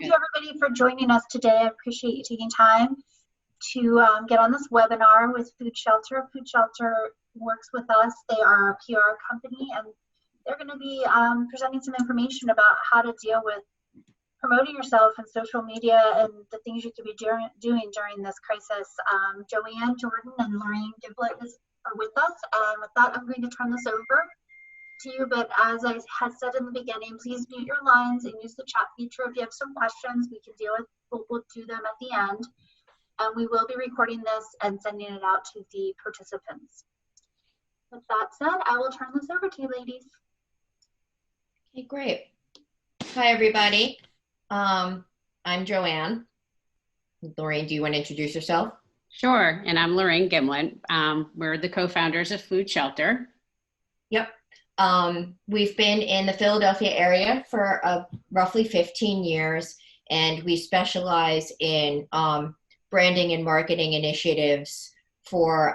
you everybody for joining us today. I appreciate you taking time to get on this webinar with Food Shelter. Food Shelter works with us. They are a PR company, and they're going to be presenting some information about how to deal with promoting yourself in social media and the things you could be doing during this crisis. Joanne, Jordan, and Lorraine Giblett are with us. And with that, I'm going to turn this over to you. But as I had said in the beginning, please mute your lines and use the chat feature. If you have some questions, we can deal with, we'll do them at the end. And we will be recording this and sending it out to the participants. With that said, I will turn this over to you, ladies. Okay, great. Hi, everybody. I'm Joanne. Lorraine, do you want to introduce yourself? Sure, and I'm Lorraine Gimlin. We're the co-founders of Food Shelter. Yep. We've been in the Philadelphia area for roughly 15 years, and we specialize in branding and marketing initiatives for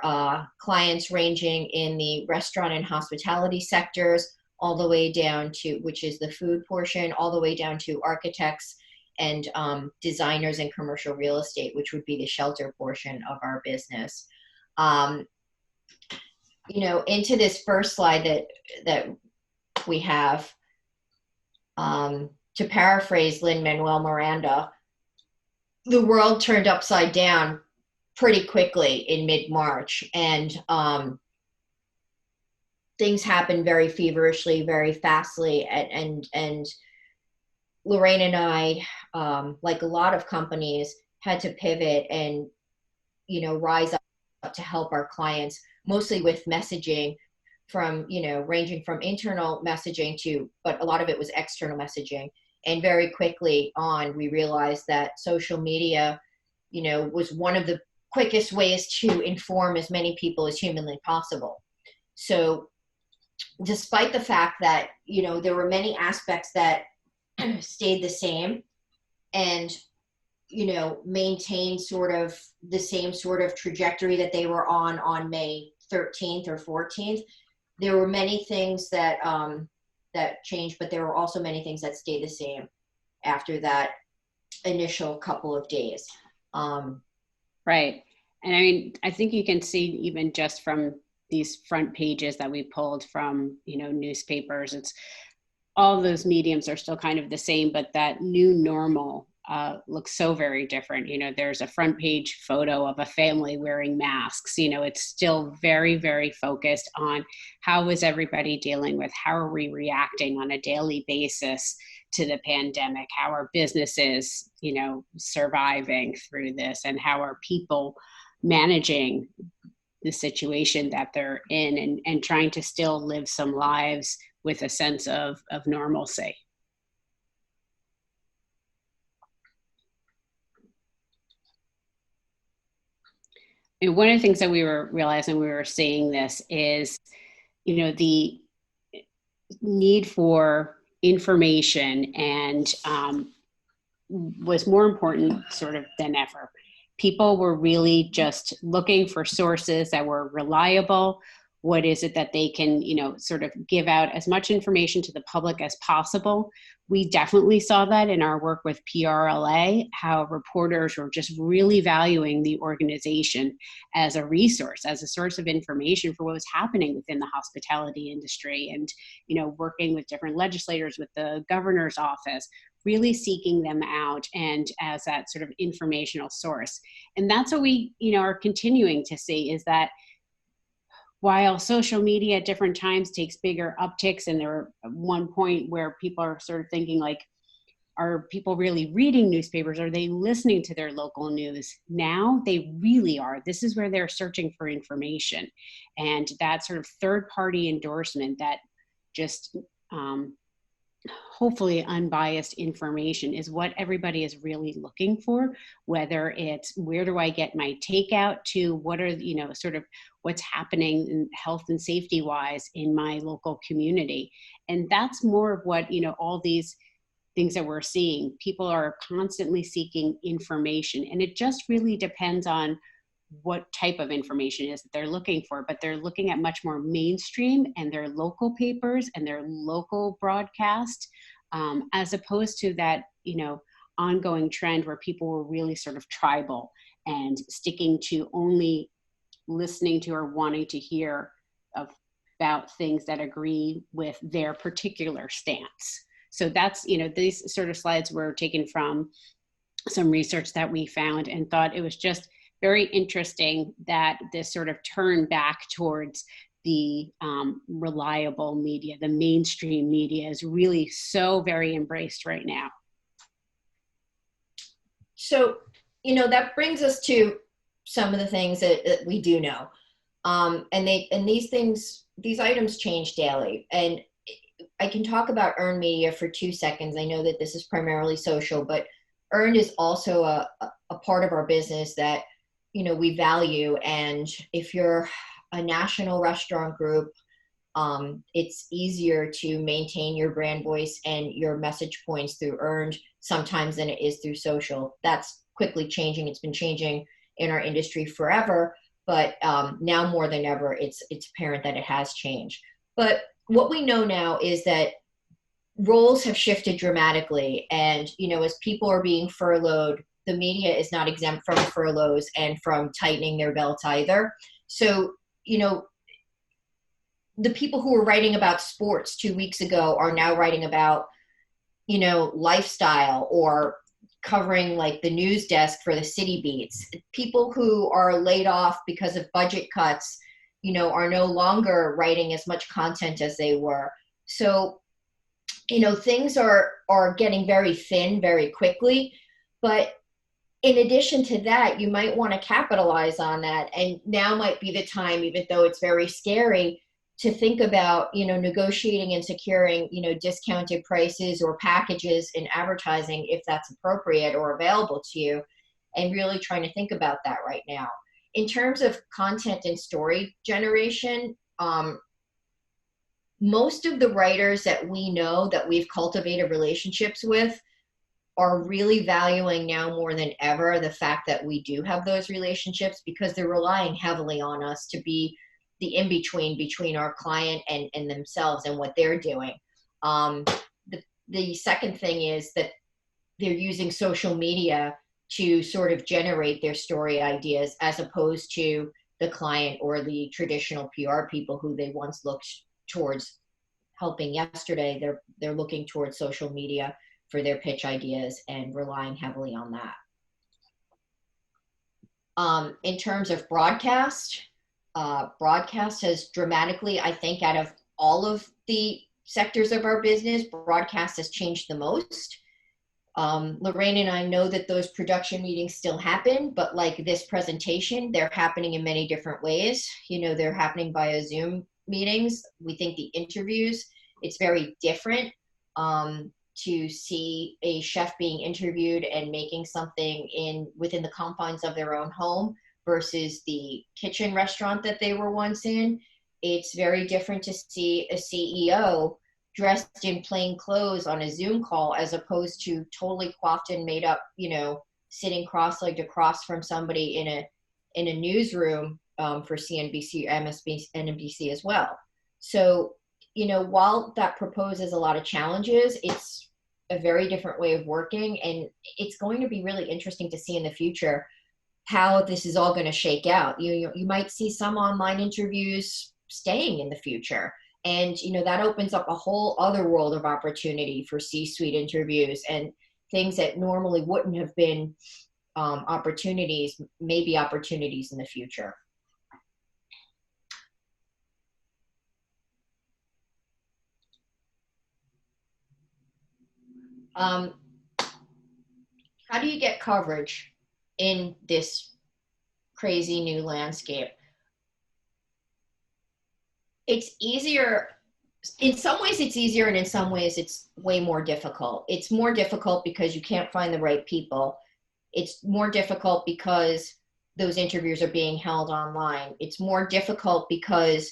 clients ranging in the restaurant and hospitality sectors, all the way down to, which is the food portion, all the way down to architects and designers and commercial real estate, which would be the shelter portion of our business. You know, into this first slide that we have, to paraphrase Lin-Manuel Miranda, the world turned upside down pretty quickly in mid-March, and things happened very feverishly, very fastly, and Lorraine and I, like a lot of companies, had to pivot and, you know, rise up to help our clients, mostly with messaging from, you know, ranging from internal messaging to, but a lot of it was external messaging. And very quickly on, we realized that social media, you know, was one of the quickest ways to inform as many people as humanly possible. So despite the fact that, you know, there were many aspects that stayed the same and, you know, maintained sort of the same sort of trajectory that they were on May 13th or 14th, there were many things that that changed, but there were also many things that stayed the same after that initial couple of days. Right. And I mean, I think you can see even just from these front pages that we pulled from, you know, newspapers, it's all those mediums are still kind of the same, but that new normal looks so very different. You know, there's a front page photo of a family wearing masks. You know, it's still very, very focused on how is everybody dealing with, how are we reacting on a daily basis to the pandemic, how are businesses, you know, surviving through this, and how are people managing the situation that they're in, and trying to still live some lives with a sense of normalcy. And one of the things that we were realizing, we were seeing this is, you know, the need for information and was more important sort of than ever. People were really just looking for sources that were reliable. What is it that they can, you know, sort of give out as much information to the public as possible? We definitely saw that in our work with PRLA, how reporters were just really valuing the organization as a resource, as a source of information for what was happening within the hospitality industry, and, you know, working with different legislators, with the governor's office, really seeking them out and as that sort of informational source. And that's what we, you know, are continuing to see, is that while social media at different times takes bigger upticks, and there are one point where people are sort of thinking like, are people really reading newspapers? Are they listening to their local news? Now they really are. This is where they're searching for information. And that sort of third-party endorsement, that just hopefully unbiased information, is what everybody is really looking for, whether it's where do I get my takeout, to what are, you know, sort of what's happening in health and safety wise in my local community. And that's more of what, you know, all these things that we're seeing. People are constantly seeking information, and it just really depends on what type of information is that they're looking for, but they're looking at much more mainstream and their local papers and their local broadcast, as opposed to that, you know, ongoing trend where people were really sort of tribal and sticking to only listening to or wanting to hear about things that agree with their particular stance. So that's, these sort of slides were taken from some research that we found, and thought it was just very interesting that this sort of turn back towards the reliable media, the mainstream media, is really so very embraced right now. So, that brings us to some of the things that we do know. And these items change daily. And I can talk about earned media for 2 seconds. I know that this is primarily social, but earned is also a part of our business that, we value. And if you're a national restaurant group, it's easier to maintain your brand voice and your message points through earned sometimes than it is through social. That's quickly changing. It's been changing in our industry forever, but now more than ever, it's apparent that it has changed. But what we know now is that roles have shifted dramatically, and as people are being furloughed, the media is not exempt from furloughs and from tightening their belts either. So the people who were writing about sports 2 weeks ago are now writing about lifestyle, or covering like the news desk for the city beats. People who are laid off because of budget cuts, are no longer writing as much content as they were. So, things are getting very thin very quickly. But in addition to that, you might want to capitalize on that. And now might be the time, even though it's very scary, to think about, negotiating and securing, discounted prices or packages in advertising if that's appropriate or available to you, and really trying to think about that right now. In terms of content and story generation, most of the writers that we know that we've cultivated relationships with are really valuing now more than ever the fact that we do have those relationships, because they're relying heavily on us to be the in-between between our client and themselves and what they're doing. The second thing is that they're using social media to sort of generate their story ideas, as opposed to the client or the traditional PR people who they once looked towards helping yesterday. They're looking towards social media for their pitch ideas and relying heavily on that. In terms of broadcast has dramatically, I think, out of all of the sectors of our business, broadcast has changed the most. Lorraine and I know that those production meetings still happen, but like this presentation, they're happening in many different ways. They're happening via Zoom meetings. We think the interviews, it's very different to see a chef being interviewed and making something within the confines of their own home versus the kitchen restaurant that they were once in. It's very different to see a CEO dressed in plain clothes on a Zoom call, as opposed to totally coiffed and made up, sitting cross-legged across from somebody in a newsroom for CNBC, MSNBC, and NBC as well. So, while that proposes a lot of challenges, it's a very different way of working, and it's going to be really interesting to see in the future how this is all going to shake out. You might see some online interviews staying in the future. And, that opens up a whole other world of opportunity for C-suite interviews and things that normally wouldn't have been opportunities, maybe opportunities in the future. How do you get coverage in this crazy new landscape? It's easier. In some ways it's easier, and in some ways it's way more difficult. It's more difficult because you can't find the right people. It's more difficult because those interviews are being held online. It's more difficult because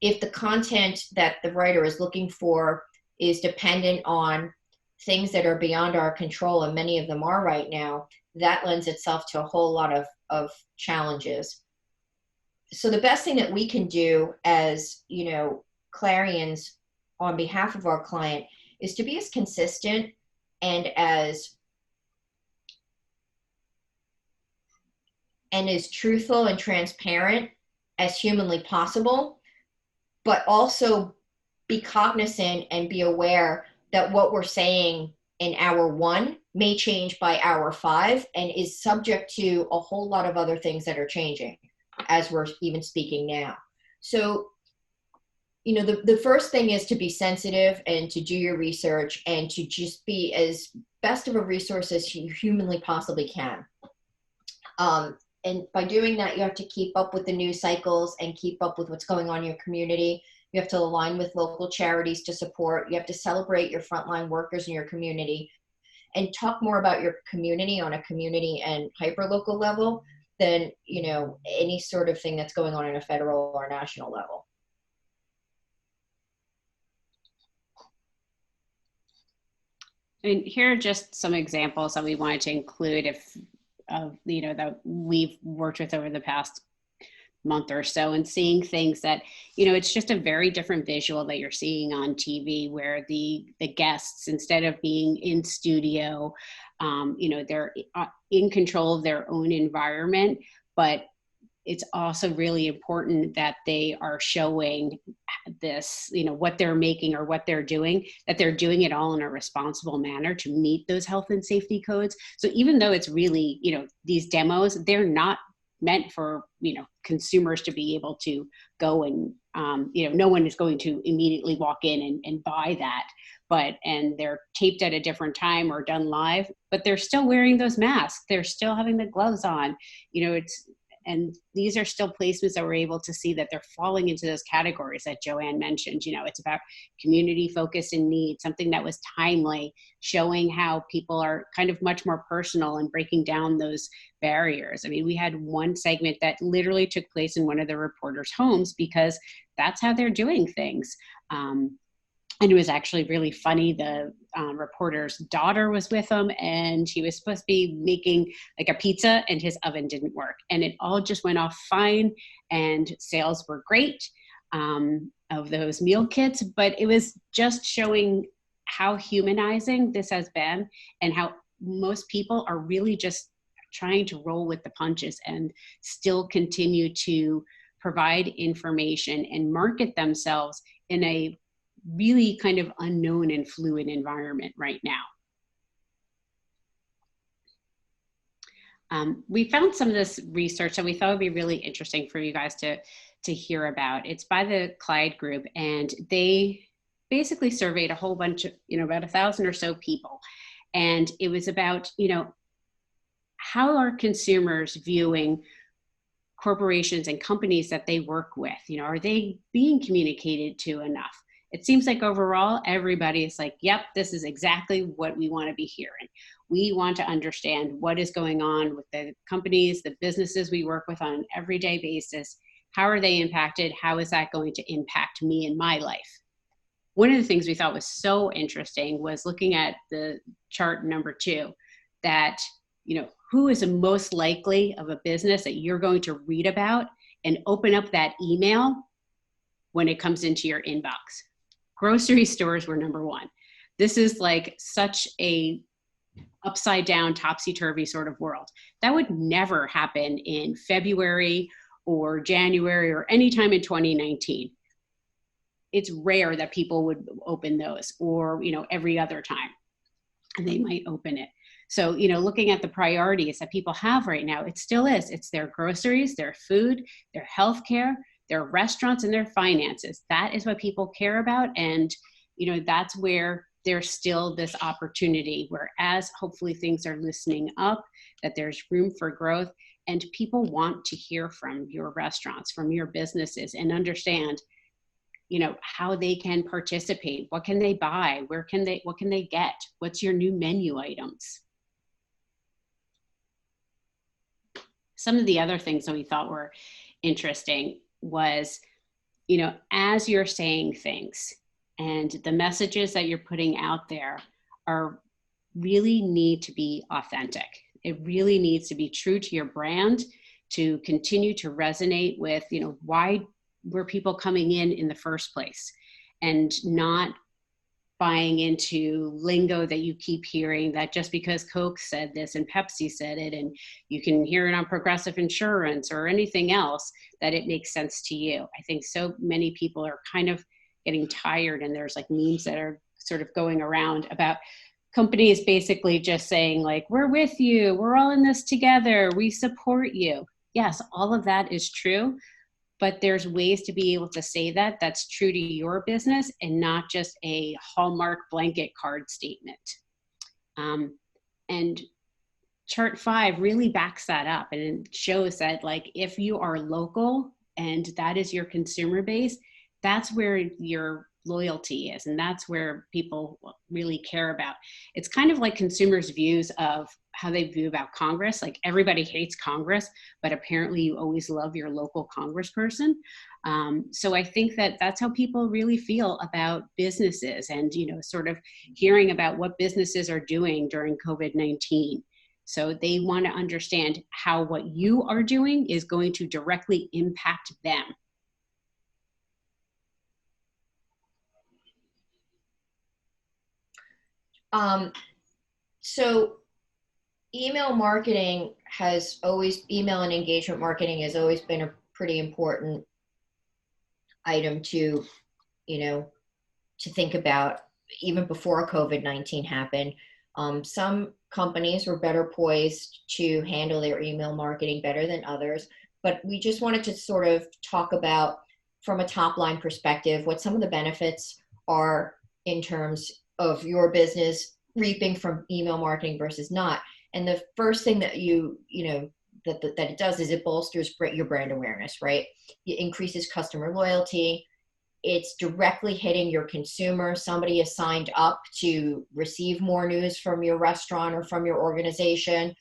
if the content that the writer is looking for is dependent on things that are beyond our control, and many of them are right now, that lends itself to a whole lot of challenges. So the best thing that we can do as, Clarions on behalf of our client is to be as consistent and as and as truthful and transparent as humanly possible, but also be cognizant and be aware that what we're saying in hour 1 may change by hour 5 and is subject to a whole lot of other things that are changing as we're even speaking now. So, you know, the first thing is to be sensitive and to do your research and to just be as best of a resource as you humanly possibly can. And by doing that, you have to keep up with the news cycles and keep up with what's going on in your community. You have to align with local charities to support. You have to celebrate your frontline workers in your community and talk more about your community on a community and hyperlocal level than, you know, any sort of thing that's going on a federal or national level. And here are just some examples that we wanted to include you know, that we've worked with over the past month or so, and seeing things that, you know, it's just a very different visual that you're seeing on TV, where the guests, instead of being in studio, you know, they're in control of their own environment, but it's also really important that they are showing this, you know, what they're making or what they're doing, that they're doing it all in a responsible manner to meet those health and safety codes. So even though it's really, you know, these demos, they're not meant for, you know, consumers to be able to go and, you know, no one is going to immediately walk in and buy that, and they're taped at a different time or done live, but they're still wearing those masks. They're still having the gloves on, you know, and these are still placements that we're able to see that they're falling into those categories that Joanne mentioned. You know, it's about community focus and need, something that was timely, showing how people are kind of much more personal and breaking down those barriers. I mean, we had one segment that literally took place in one of the reporters' homes because that's how they're doing things. And it was actually really funny. The reporter's daughter was with him, and he was supposed to be making like a pizza, and his oven didn't work. And it all just went off fine, and sales were great of those meal kits. But it was just showing how humanizing this has been, and how most people are really just trying to roll with the punches and still continue to provide information and market themselves in a really kind of unknown and fluid environment right now. We found some of this research that we thought would be really interesting for you guys to hear about. It's by the Clyde Group, and they basically surveyed a whole bunch of, you know, about 1,000 or so people. And it was about, you know, how are consumers viewing corporations and companies that they work with? You know, are they being communicated to enough? It seems like overall, everybody is like, yep, this is exactly what we want to be hearing. We want to understand what is going on with the companies, the businesses we work with on an everyday basis. How are they impacted? How is that going to impact me in my life? One of the things we thought was so interesting was looking at the chart number 2, that, you know, who is the most likely of a business that you're going to read about and open up that email when it comes into your inbox? Grocery stores were number 1. This is like such a upside down, topsy-turvy sort of world. That would never happen in February or January or any time in 2019. It's rare that people would open those, or, you know, every other time they might open it. So, you know, looking at the priorities that people have right now, it still is. It's their groceries, their food, their healthcare, their restaurants, and their finances. That is what people care about. And, you know, that's where there's still this opportunity, whereas hopefully things are loosening up, that there's room for growth, and people want to hear from your restaurants, from your businesses, and understand, you know, how they can participate. What can they buy? What can they get? What's your new menu items? Some of the other things that we thought were interesting was, you know, as you're saying things and the messages that you're putting out there are really need to be authentic. It really needs to be true to your brand, to continue to resonate with, you know, why were people coming in the first place, and not buying into lingo that you keep hearing, that just because Coke said this and Pepsi said it, and you can hear it on Progressive Insurance or anything else, that it makes sense to you. I think so many people are kind of getting tired, and there's like memes that are sort of going around about companies basically just saying like, we're with you, we're all in this together, we support you. Yes, all of that is true, but there's ways to be able to say that that's true to your business and not just a Hallmark blanket card statement. And chart 5 really backs that up, and it shows that like if you are local and that is your consumer base, that's where your loyalty is, and that's where people really care about. It's kind of like consumers' views of how they view about Congress. Like everybody hates Congress, but apparently you always love your local congressperson. So I think that that's how people really feel about businesses, and sort of hearing about what businesses are doing during COVID-19. So they want to understand how what you are doing is going to directly impact them. So email marketing email and engagement marketing has always been a pretty important item to think about even before COVID-19 happened. Some companies were better poised to handle their email marketing better than others, but we just wanted to sort of talk about, from a top line perspective, what some of the benefits are in terms of your business reaping from email marketing versus not. And the first thing that that it does is it bolsters your brand awareness, right? It increases customer loyalty. It's directly hitting your consumer. Somebody is signed up to receive more news from your restaurant or from your organization.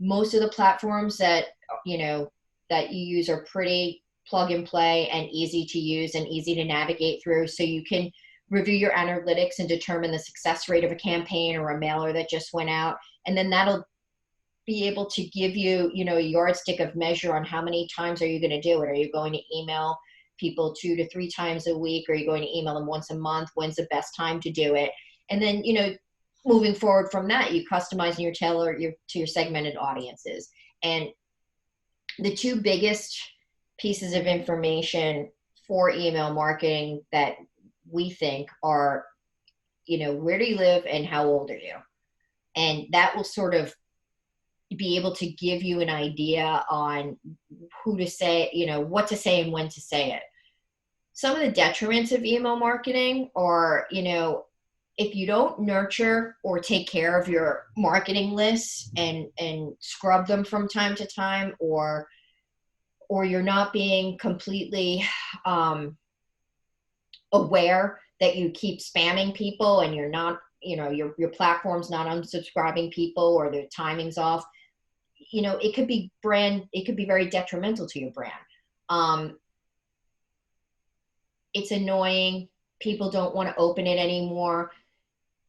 Most of the platforms that you use are pretty plug and play and easy to use and easy to navigate through. So you can review your analytics and determine the success rate of a campaign or a mailer that just went out. And then that'll be able to give you, a yardstick of measure on how many times are you going to do it. Are you going to email people 2 to 3 times a week? Are you going to email them once a month? When's the best time to do it? And then, moving forward from that, you customize and you tailor to your segmented audiences. And the 2 biggest pieces of information for email marketing that we think are, where do you live and how old are you? And that will sort of be able to give you an idea on who to say, what to say and when to say it. Some of the detriments of email marketing are, if you don't nurture or take care of your marketing lists and scrub them from time to time, or you're not being completely aware that you keep spamming people and you're not, your platform's not unsubscribing people, or their timing's off, it could be very detrimental to your brand. It's annoying. People don't want to open it anymore.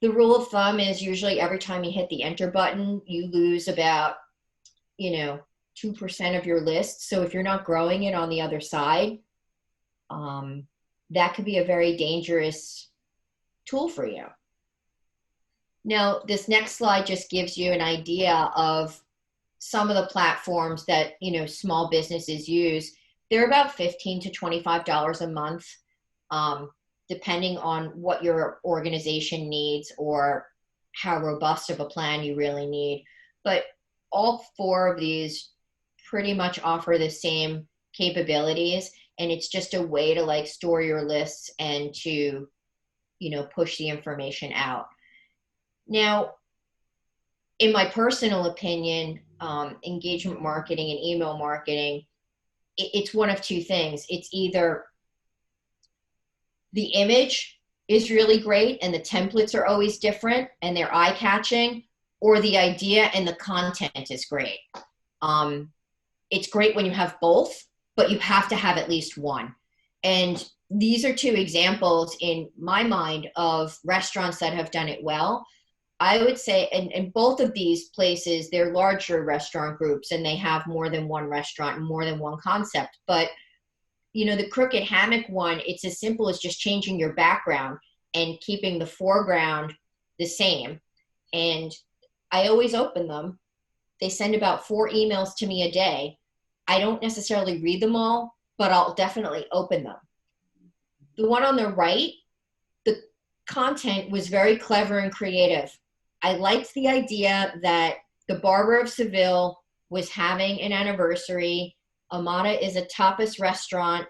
The rule of thumb is usually every time you hit the enter button, you lose about, 2% of your list. So if you're not growing it on the other side, that could be a very dangerous tool for you. Now, this next slide just gives you an idea of some of the platforms that, small businesses use. They're about $15 to $25 a month, depending on what your organization needs or how robust of a plan you really need. But all 4 of these pretty much offer the same capabilities. And it's just a way to store your lists and to, push the information out. Now, in my personal opinion, engagement marketing and email marketing, it's one of 2 things. It's either the image is really great and the templates are always different and they're eye-catching, or the idea and the content is great. It's great when you have both, but you have to have at least one. And these are 2 examples in my mind of restaurants that have done it well. I would say, and both of these places, they're larger restaurant groups and they have more than one restaurant and more than one concept. But, the Crooked Hammock one, it's as simple as just changing your background. and keeping the foreground the same. And I always open them. They send about 4 emails to me a day. I don't necessarily read them all, but I'll definitely open them. The one on the right, the content was very clever and creative. I liked the idea that the Barber of Seville was having an anniversary. Amata is a tapas restaurant,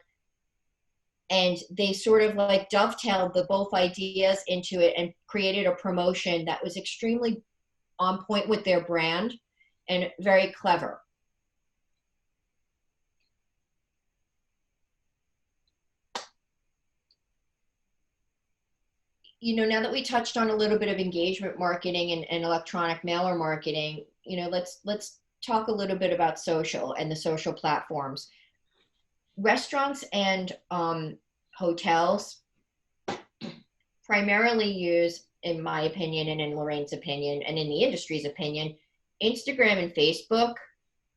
and they sort of like dovetailed the both ideas into it and created a promotion that was extremely on point with their brand and very clever. You know, now that we touched on a little bit of engagement marketing and electronic mailer marketing, you know, let's talk a little bit about social and the social platforms. Restaurants and hotels primarily use, in my opinion and in Lorraine's opinion and in the industry's opinion, Instagram and Facebook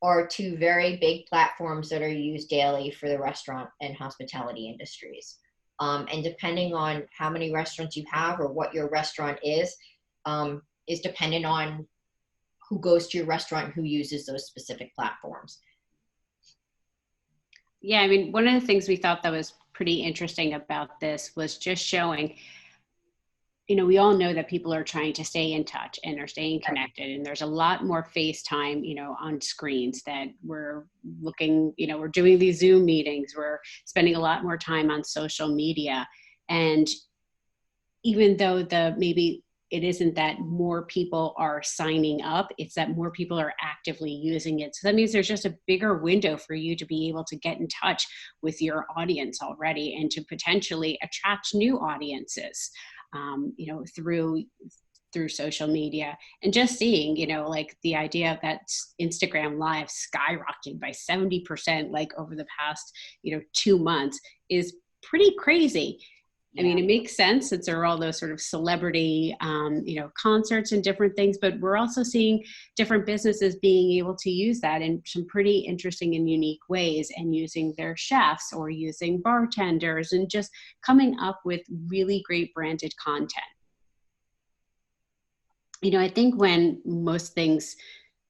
are 2 very big platforms that are used daily for the restaurant and hospitality industries. And depending on how many restaurants you have or what your restaurant is dependent on who goes to your restaurant and who uses those specific platforms. Yeah, I mean, one of the things we thought that was pretty interesting about this was just showing, you know, we all know that people are trying to stay in touch and are staying connected. And there's a lot more FaceTime, you know, on screens that we're looking, you know, we're doing these Zoom meetings, we're spending a lot more time on social media. And even though maybe it isn't that more people are signing up, it's that more people are actively using it. So that means there's just a bigger window for you to be able to get in touch with your audience already and to potentially attract new audiences. You know, through social media. And just seeing, you know, like the idea of that Instagram live skyrocketing by 70% like over the past, you know, 2 months is pretty crazy. Yeah. I mean, it makes sense since there are all those sort of celebrity, you know, concerts and different things, but we're also seeing different businesses being able to use that in some pretty interesting and unique ways, and using their chefs or using bartenders and just coming up with really great branded content. You know, I think when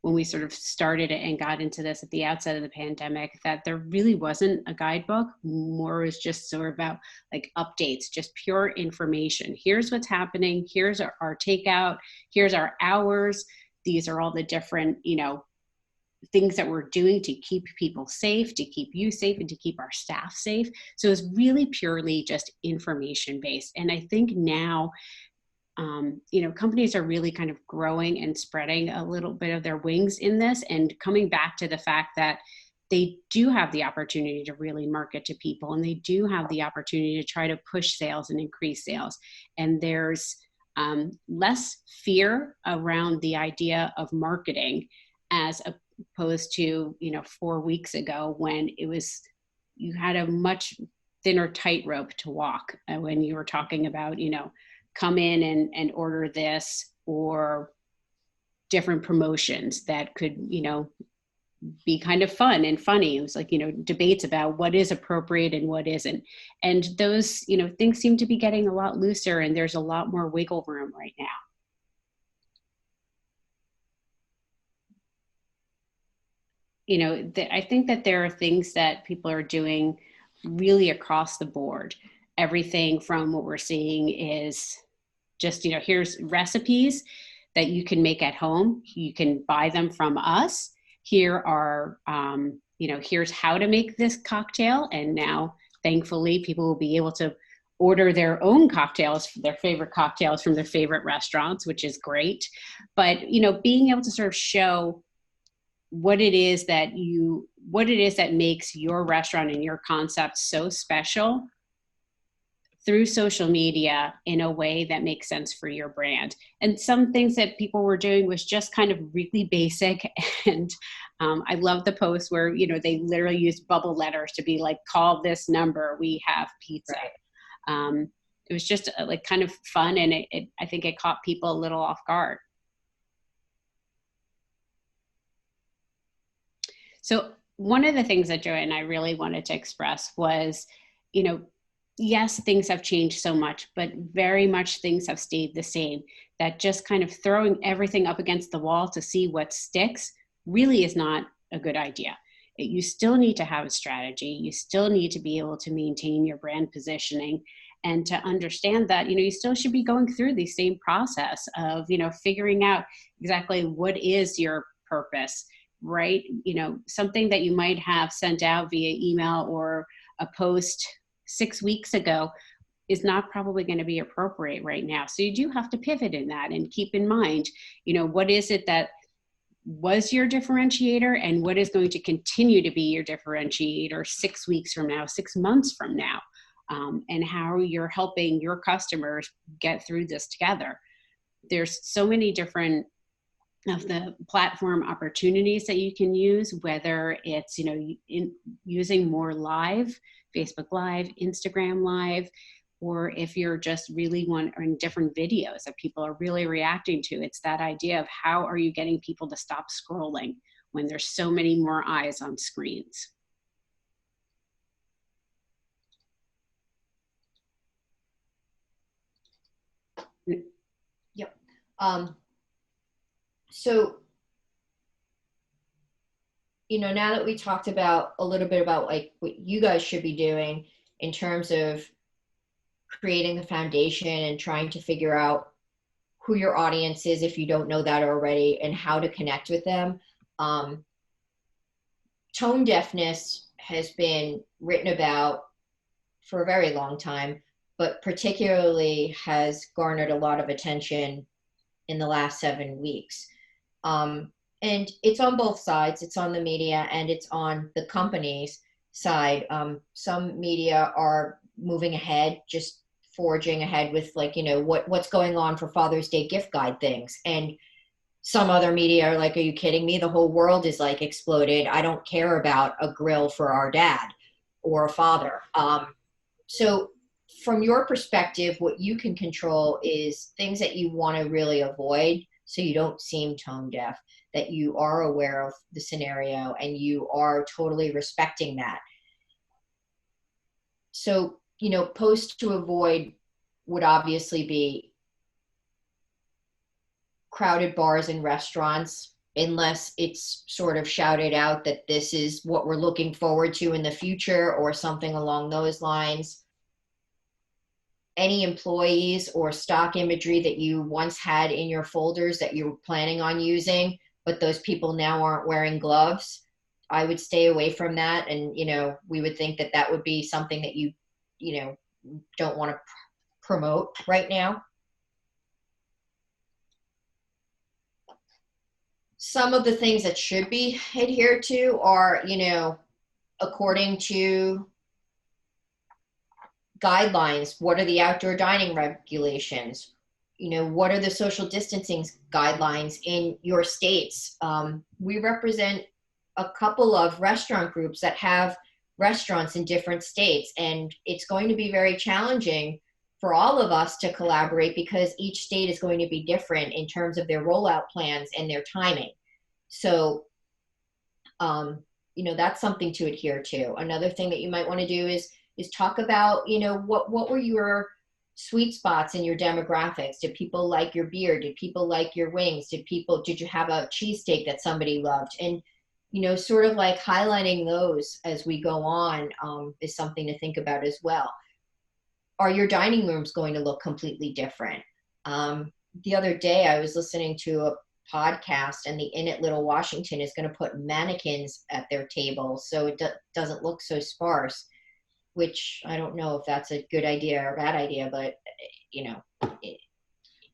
we sort of started it and got into this at the outset of the pandemic, that there really wasn't a guidebook. More was just sort of about like updates, just pure information. Here's what's happening. Here's our takeout. Here's our hours. These are all the different, you know, things that we're doing to keep people safe, to keep you safe, and to keep our staff safe. So it's really purely just information based. And I think now, you know, companies are really kind of growing and spreading a little bit of their wings in this, and coming back to the fact that they do have the opportunity to really market to people, and they do have the opportunity to try to push sales and increase sales. And there's less fear around the idea of marketing as opposed to, you know, 4 weeks ago when you had a much thinner tightrope to walk when you were talking about, you know, come in and order this, or different promotions that could, you know, be kind of fun and funny. It was like, you know, debates about what is appropriate and what isn't. And those, you know, things seem to be getting a lot looser, and there's a lot more wiggle room right now. You know, I think that there are things that people are doing really across the board. Everything from what we're seeing is just, you know, here's recipes that you can make at home. You can buy them from us. Here are, you know, here's how to make this cocktail. And now, thankfully, people will be able to order their own cocktails, their favorite cocktails from their favorite restaurants, which is great. But, you know, being able to sort of show what it is that makes your restaurant and your concept so special through social media in a way that makes sense for your brand. And some things that people were doing was just kind of really basic. And I love the post where, you know, they literally used bubble letters to be like, call this number, we have pizza. Right. It was just like kind of fun. And I think it caught people a little off guard. So one of the things that Joanne and I really wanted to express was, you know, yes, things have changed so much, but very much things have stayed the same. That just kind of throwing everything up against the wall to see what sticks really is not a good idea. You still need to have a strategy. You still need to be able to maintain your brand positioning and to understand that, you know, you still should be going through the same process of, you know, figuring out exactly what is your purpose, right? You know, something that you might have sent out via email or a post 6 weeks ago is not probably going to be appropriate right now. So you do have to pivot in that and keep in mind, you know, what is it that was your differentiator and what is going to continue to be your differentiator 6 weeks from now, 6 months from now, and how you're helping your customers get through this together. There's so many different of the platform opportunities that you can use, whether it's, you know, using more live, Facebook Live, Instagram Live, or if you're just really in different videos that people are really reacting to. It's that idea of how are you getting people to stop scrolling when there's so many more eyes on screens. Yep. So, you know, now that we talked about a little bit about like what you guys should be doing in terms of creating the foundation and trying to figure out who your audience is if you don't know that already and how to connect with them. Tone deafness has been written about for a very long time, but particularly has garnered a lot of attention in the last 7 weeks. And it's on both sides. It's on the media and it's on the company's side. Some media are moving ahead, just forging ahead with like, you know, what's going on for Father's Day gift guide things. And some other media are like, are you kidding me? The whole world is like exploded. I don't care about a grill for our dad or a father. So from your perspective, what you can control is things that you want to really avoid so you don't seem tone deaf, that you are aware of the scenario and you are totally respecting that. So, you know, posts to avoid would obviously be crowded bars and restaurants, unless it's sort of shouted out that this is what we're looking forward to in the future or something along those lines. Any employees or stock imagery that you once had in your folders that you were planning on using, but those people now aren't wearing gloves, I would stay away from that. And, you know, we would think that that would be something that you know, don't want to promote right now. Some of the things that should be adhered to are, you know, according to guidelines, what are the outdoor dining regulations? You know, what are the social distancing guidelines in your states? We represent a couple of restaurant groups that have restaurants in different states, and it's going to be very challenging for all of us to collaborate because each state is going to be different in terms of their rollout plans and their timing. So, you know, that's something to adhere to. Another thing that you might want to do is talk about, you know, what were your sweet spots in your demographics? Did people like your beer? Did people like your wings? Did you have a cheesesteak that somebody loved? And, you know, sort of like highlighting those as we go on is something to think about as well. Are your dining rooms going to look completely different? The other day I was listening to a podcast, and the Inn at Little Washington is going to put mannequins at their table so it doesn't look so sparse, which I don't know if that's a good idea or a bad idea, but, you know,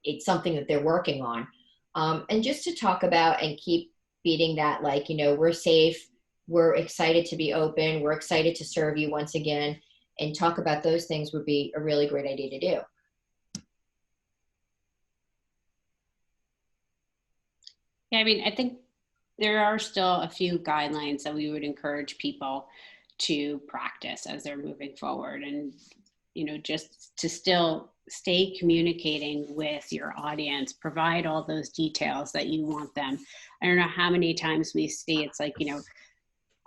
it's something that they're working on. And just to talk about and keep beating that, like, you know, we're safe, we're excited to be open, we're excited to serve you once again, and talk about those things would be a really great idea to do. Yeah, I mean, I think there are still a few guidelines that we would encourage people to practice as they're moving forward, and, you know, just to still stay communicating with your audience, provide all those details that you want them. I don't know how many times we see it's like, you know,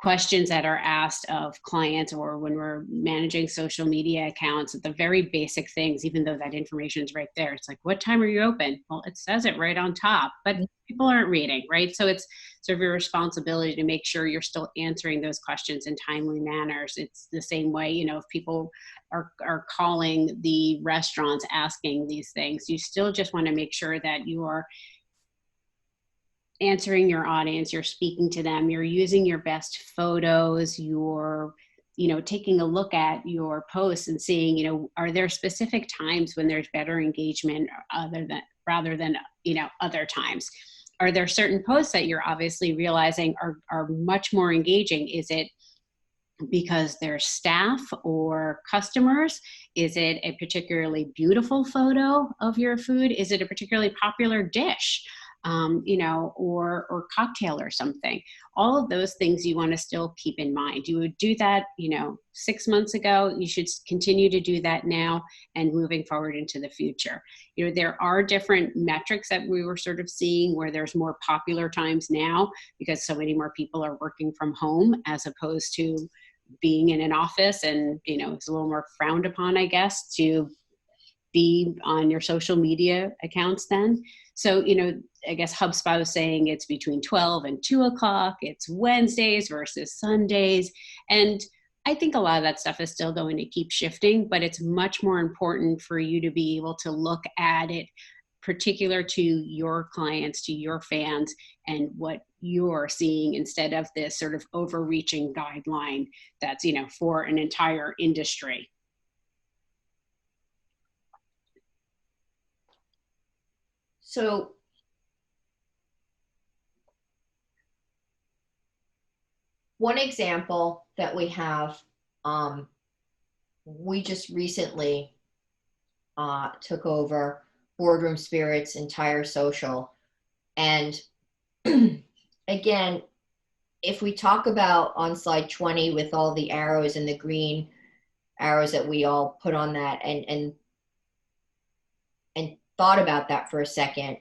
questions that are asked of clients, or when we're managing social media accounts, the very basic things, even though that information is right there. It's like, what time are you open? Well, it says it right on top, but people aren't reading, right? So it's sort of your responsibility to make sure you're still answering those questions in timely manners. It's the same way, you know, if people are calling the restaurants asking these things, you still just want to make sure that you are answering your audience, you're speaking to them, you're using your best photos, you're, you know, taking a look at your posts and seeing, you know, are there specific times when there's better engagement rather than, you know, other times? Are there certain posts that you're obviously realizing are much more engaging? Is it because there's staff or customers? Is it a particularly beautiful photo of your food? Is it a particularly popular dish? You know, or cocktail or something. All of those things you want to still keep in mind. You would do that, you know, 6 months ago. You should continue to do that now and moving forward into the future. You know, there are different metrics that we were sort of seeing where there's more popular times now because so many more people are working from home as opposed to being in an office, and, you know, it's a little more frowned upon, I guess, to be on your social media accounts then. So, you know, I guess HubSpot was saying it's between 12 and 2 o'clock. It's Wednesdays versus Sundays. And I think a lot of that stuff is still going to keep shifting, but it's much more important for you to be able to look at it particular to your clients, to your fans, and what you're seeing instead of this sort of overreaching guideline that's, you know, for an entire industry. So one example that we have, we just recently took over Boardroom Spirit's entire social. And again, if we talk about on slide 20 with all the arrows and the green arrows that we all put on that and thought about that for a second,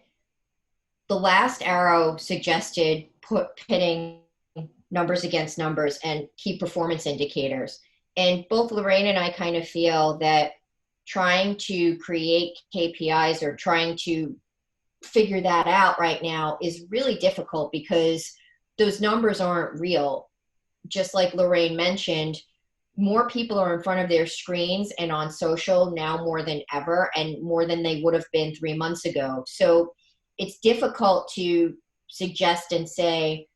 the last arrow suggested pitting numbers against numbers and key performance indicators. And both Lorraine and I kind of feel that trying to create KPIs or trying to figure that out right now is really difficult because those numbers aren't real. Just like Lorraine mentioned, more people are in front of their screens and on social now more than ever, and more than they would have been 3 months ago. So it's difficult to suggest and say,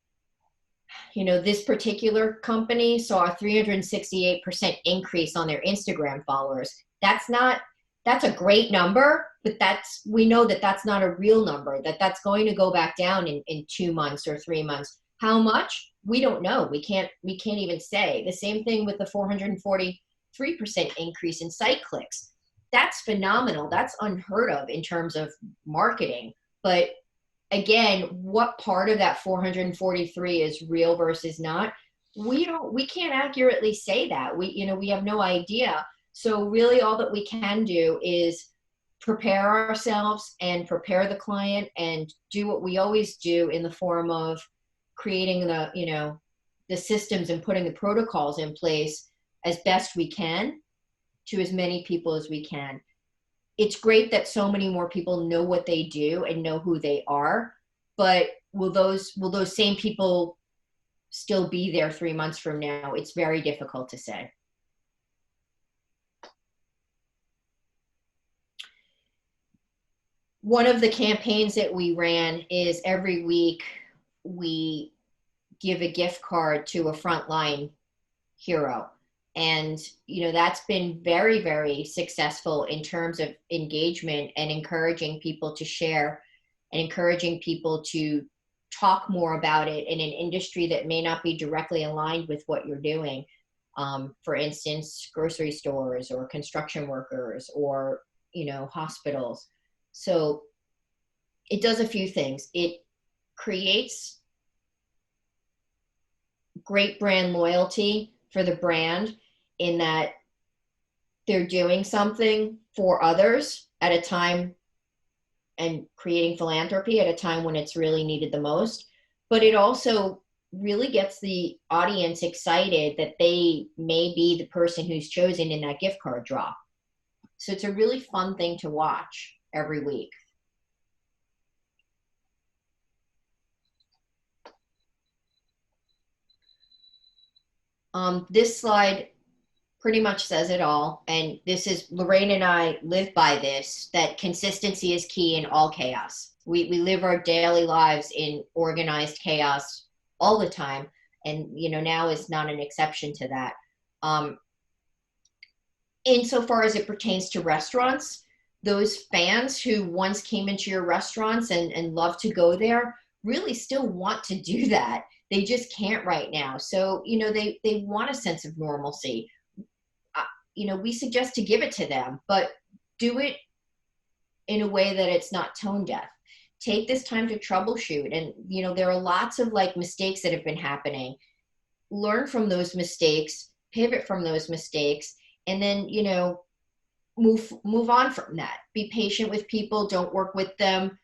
you know, this particular company saw a 368% increase on their Instagram followers. That's a great number, but we know that that's not a real number, that's going to go back down in 2 months or 3 months. How much? We don't know. We can't even say. The same thing with the 443% increase in site clicks. That's phenomenal. That's unheard of in terms of marketing. But again, what part of that 443 is real versus not? We can't accurately say that. We have no idea. So really all that we can do is prepare ourselves and prepare the client and do what we always do in the form of creating the systems and putting the protocols in place as best we can to as many people as we can. It's great that so many more people know what they do and know who they are, but will those same people still be there 3 months from now? It's very difficult to say. One of the campaigns that we ran is every week we give a gift card to a frontline hero. And, that's been very, very successful in terms of engagement and encouraging people to share and encouraging people to talk more about it in an industry that may not be directly aligned with what you're doing. For instance, grocery stores or construction workers or, hospitals. So it does a few things. It creates great brand loyalty for the brand in that they're doing something for others at a time and creating philanthropy at a time when it's really needed the most. But it also really gets the audience excited that they may be the person who's chosen in that gift card draw. So it's a really fun thing to watch every week. This slide pretty much says it all. And this is, Lorraine and I live by this, that consistency is key in all chaos. We live our daily lives in organized chaos all the time. And, you know, now is not an exception to that. Insofar as it pertains to restaurants, those fans who once came into your restaurants and love to go there really still want to do that. They just can't right now. So, you know, they want a sense of normalcy. You know, we suggest to give it to them, but do it in a way that it's not tone deaf. Take this time to troubleshoot. And, you know, there are lots of like mistakes that have been happening. Learn from those mistakes, pivot from those mistakes, and then, you know, move on from that. Be patient with people. Don't work with them.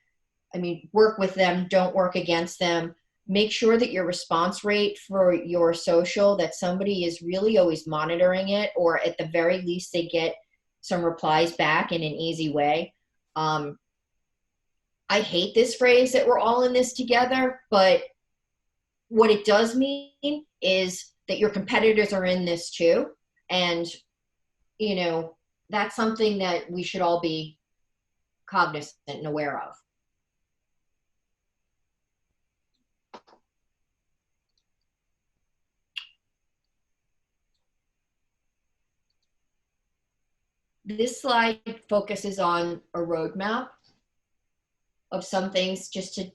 I mean, work with them. Don't work against them. Make sure that your response rate for your social, that somebody is really always monitoring it, or at the very least they get some replies back in an easy way. I hate this phrase that we're all in this together, but what it does mean is that your competitors are in this too. And, you know, that's something that we should all be cognizant and aware of. This slide focuses on a roadmap of some things just to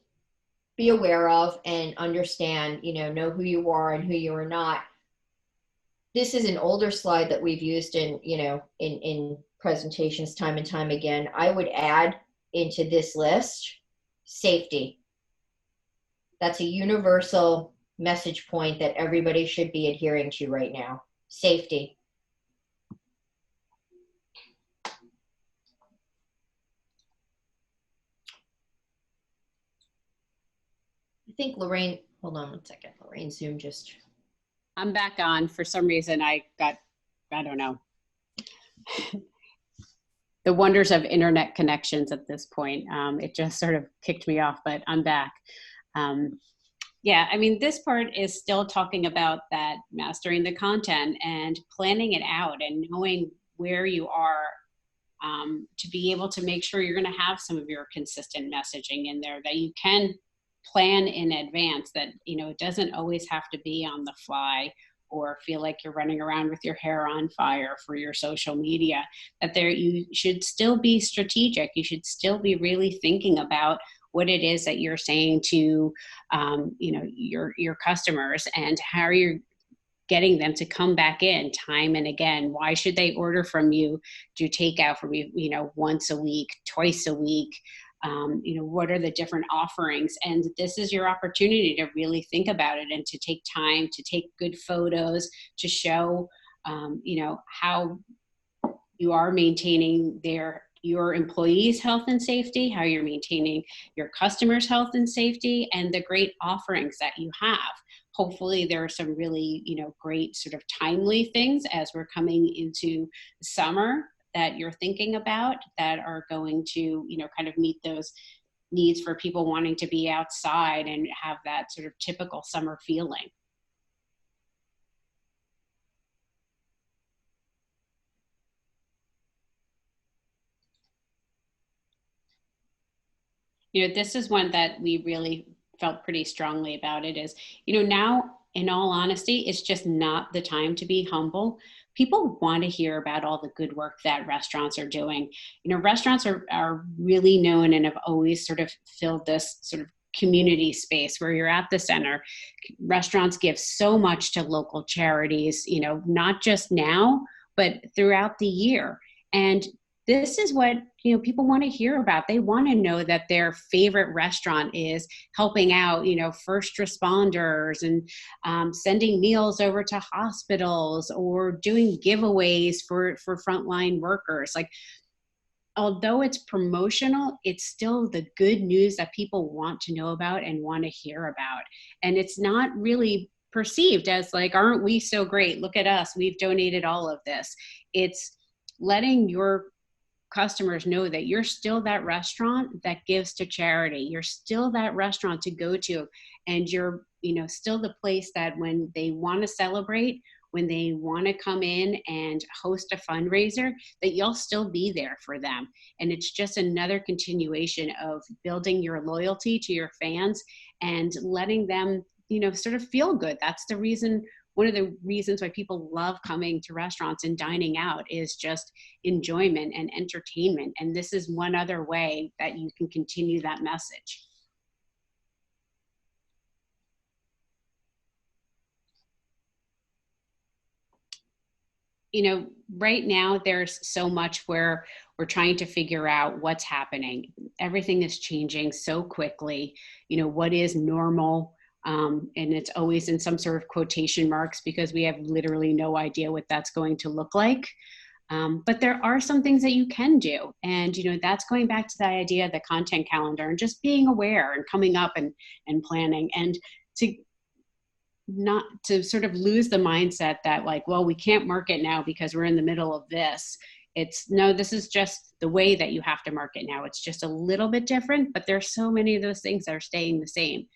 be aware of and understand, you know who you are and who you are not. This is an older slide that we've used in, you know, in presentations time and time again. I would add into this list safety. That's a universal message point that everybody should be adhering to right now. Safety. I think Lorraine, hold on one second. Lorraine Zoom just. I'm back on. For some reason, I don't know. The wonders of internet connections at this point. It just sort of kicked me off, but I'm back. Yeah, I mean, this part is still talking about that mastering the content and planning it out and knowing where you are to be able to make sure you're going to have some of your consistent messaging in there, that you can plan in advance, that, you know, it doesn't always have to be on the fly or feel like you're running around with your hair on fire for your social media, that there you should still be strategic. You should still be really thinking about what it is that you're saying to, you know, your customers, and how you're getting them to come back in time and again. Why should they order from you, do takeout from you, you know, once a week, twice a week? You know, what are the different offerings? And this is your opportunity to really think about it and to take time to take good photos to show, you know, how you are maintaining your employees' health and safety, how you're maintaining your customers' health and safety, and the great offerings that you have. Hopefully there are some really, you know, great sort of timely things as we're coming into summer that you're thinking about that are going to, you know, kind of meet those needs for people wanting to be outside and have that sort of typical summer feeling. You know, this is one that we really felt pretty strongly about. It is, you know, now, in all honesty, it's just not the time to be humble. People want to hear about all the good work that restaurants are doing. You know, restaurants are really known and have always sort of filled this sort of community space where you're at the center. Restaurants give so much to local charities, you know, not just now, but throughout the year. And this is what, you know, people want to hear about. They want to know that their favorite restaurant is helping out, you know, first responders and sending meals over to hospitals or doing giveaways for frontline workers. Like, although it's promotional, it's still the good news that people want to know about and want to hear about. And it's not really perceived as like, aren't we so great? Look at us. We've donated all of this. It's letting your customers know that you're still that restaurant that gives to charity. You're still that restaurant to go to. And you're, still the place that when they want to celebrate, when they want to come in and host a fundraiser, that you'll still be there for them. And it's just another continuation of building your loyalty to your fans and letting them, sort of feel good. That's the reason, one of the reasons why people love coming to restaurants and dining out is just enjoyment and entertainment. And this is one other way that you can continue that message. Right now there's so much where we're trying to figure out what's happening. Everything is changing so quickly. What is normal? And it's always in some sort of quotation marks because we have literally no idea what that's going to look like. But there are some things that you can do. And, that's going back to the idea of the content calendar and just being aware and coming up and planning, and not to sort of lose the mindset that like, well, we can't market now because we're in the middle of this. It's no, this is just the way that you have to market now. It's just a little bit different, but there's so many of those things that are staying the same.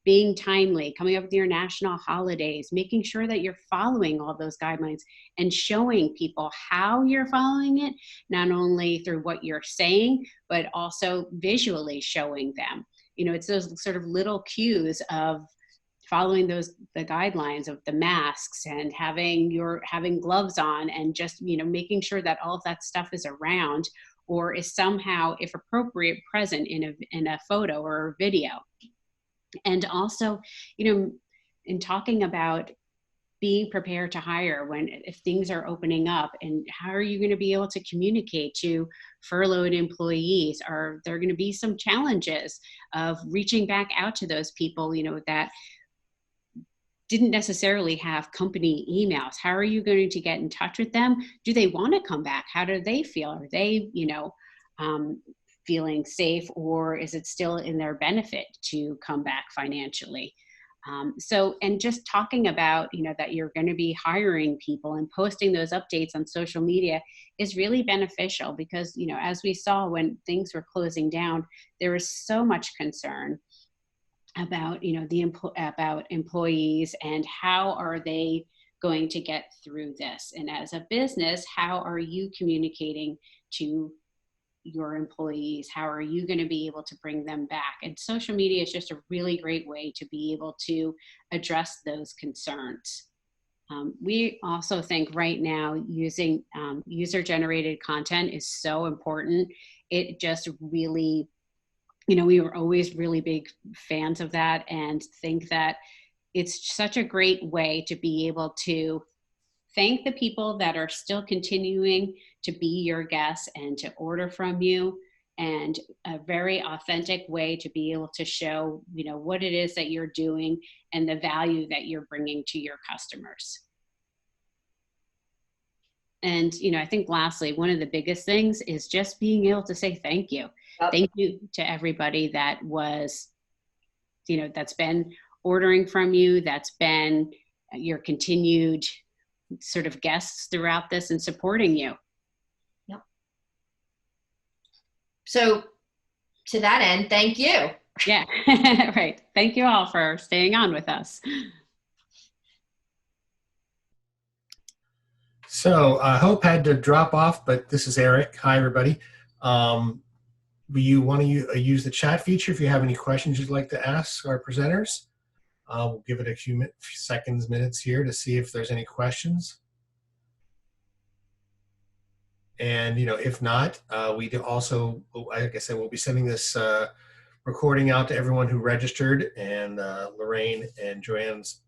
Being timely, coming up with your national holidays, making sure that you're following all those guidelines and showing people how you're following it, not only through what you're saying, but also visually showing them. It's those sort of little cues of following the guidelines of the masks and having gloves on and just, making sure that all of that stuff is around or is somehow, if appropriate, present in a photo or a video. And also, in talking about being prepared to hire if things are opening up, and how are you going to be able to communicate to furloughed employees? Are there going to be some challenges of reaching back out to those people, that didn't necessarily have company emails? How are you going to get in touch with them? Do they want to come back? How do they feel? Are they, feeling safe, or is it still in their benefit to come back financially? And just talking about, that you're going to be hiring people and posting those updates on social media is really beneficial because, as we saw when things were closing down, there was so much concern about, about employees and how are they going to get through this? And as a business, how are you communicating to your employees? How are you going to be able to bring them back? And social media is just a really great way to be able to address those concerns. We also think right now using user-generated content is so important. It just really, we were always really big fans of that and think that it's such a great way to be able to thank the people that are still continuing to be your guests and to order from you, and a very authentic way to be able to show, what it is that you're doing and the value that you're bringing to your customers. And, I think lastly, one of the biggest things is just being able to say thank you. Yep. Thank you to everybody that was, that's been ordering from you, that's been your continued sort of guests throughout this and supporting you. Yep. So to that end, thank you. Yeah, right. Thank you all for staying on with us. So Hope had to drop off, but this is Eric. Hi, everybody. You want to use the chat feature if you have any questions you'd like to ask our presenters. We'll give it a few minutes here to see if there's any questions. And, if not, we do also, like I said, we'll be sending this recording out to everyone who registered, and Lorraine and Joanne's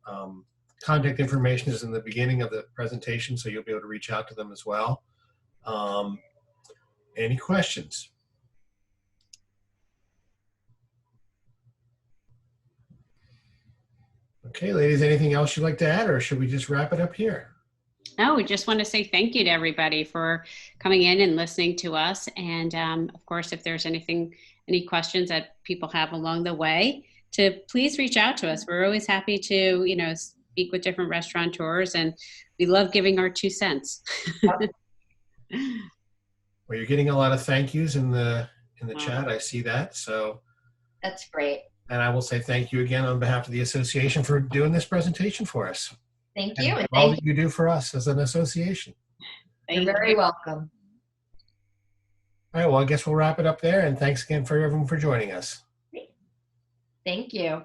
contact information is in the beginning of the presentation, so you'll be able to reach out to them as well. Any questions? Okay, ladies, anything else you'd like to add, or should we just wrap it up here? No, we just want to say thank you to everybody for coming in and listening to us. And of course, if there's any questions that people have along the way, to please reach out to us. We're always happy to, speak with different restaurateurs, and we love giving our 2 cents. Well, you're getting a lot of thank yous in the chat. I see that. So That's great. And I will say thank you again on behalf of the association for doing this presentation for us. Thank you. And all that you do for us as an association. You're very welcome. All right, well, I guess we'll wrap it up there. And thanks again for everyone for joining us. Thank you.